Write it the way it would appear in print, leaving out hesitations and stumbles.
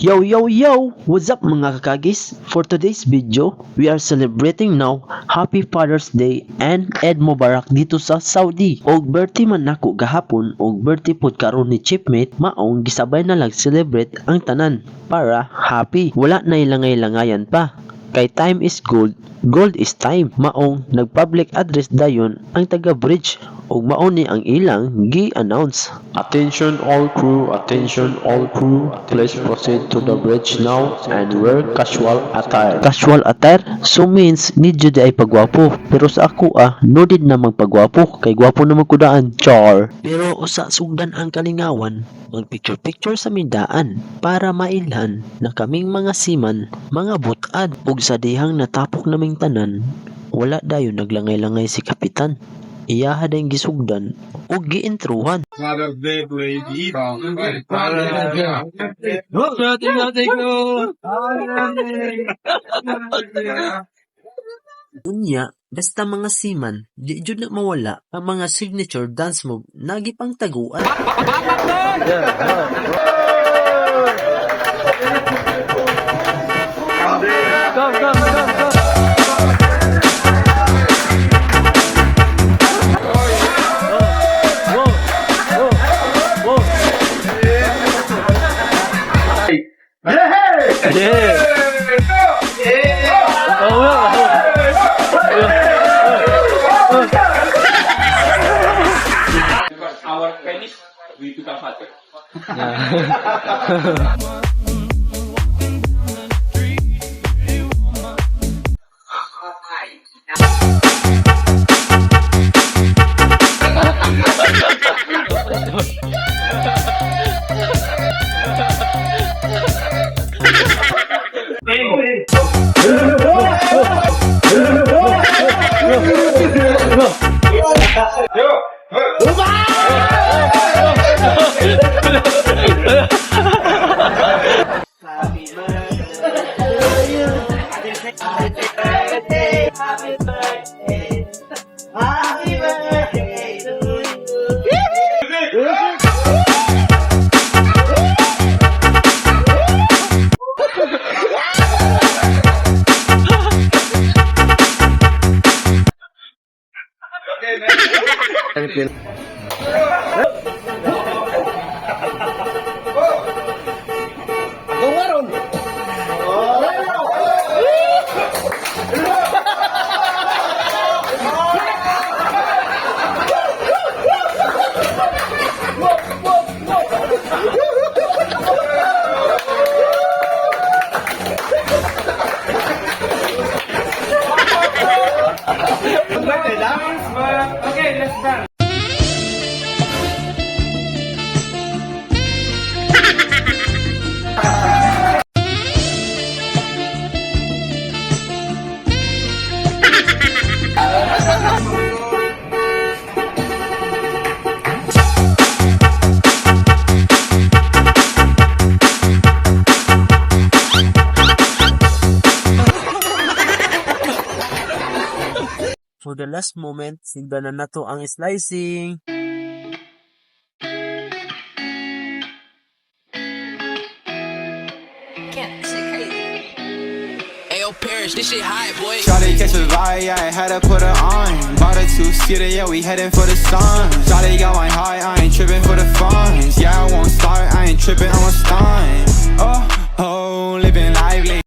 Yo yo yo! What's up mga kakagis? For today's video, we are celebrating now Happy Father's Day and Eid Mubarak dito sa Saudi. Og birthday man nako gahapon og birthday pod karon ni Chipmate, maong gisabay na lang celebrate ang tanan para happy. Wala na ilangay-langayan pa. Kay time is gold, gold is time. Maong nag-public address dayon ang taga-bridge ug mao ni ang ilang gi-announce. Attention all crew, please proceed to the bridge now and wear casual attire. Casual attire? So means need jud ay pagwapo. Pero sa ako no did na magpagwapo kay gwapo naman kudaan. Char. Pero usa sugdan ang kalingawan, mag picture sa mindaan para mailhan na kaming mga siman, mga butad ug sa dihang natapok naming tanan, wala dayon naglangay-langay si kapitan. Iyaha dayong gisugdan o giintruhan. Unya, basta mga siman, di jud na mawala ang mga signature dance move nagipang taguan. Our penis we become fatter. Okay, let's dance. For the last moment, sigdanan na to ang slicing. Ayo Parrish, this shit high, boy. Shawty catch a vibe, yeah, I had to put her on. Bought a two-seater, yeah, we heading for the sun. Shawty got my high, I ain't tripping for the funds. Yeah, I won't start, I ain't tripping, I'm a stunt. Oh.